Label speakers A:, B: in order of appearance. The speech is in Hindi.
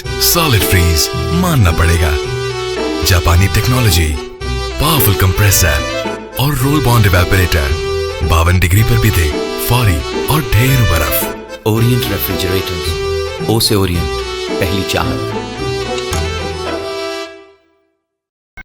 A: सॉलिड फ्रीज मानना पड़ेगा। जापानी टेक्नोलॉजी, पावरफुल कंप्रेसर और रोल बॉन्ड इवेपोरेटर 52 डिग्री पर भी दे फौरी और ढेर बर्फ।
B: ओरिएंट रेफ्रिजरेटर्स, ओ से ओरिएंट, पहली चाहत।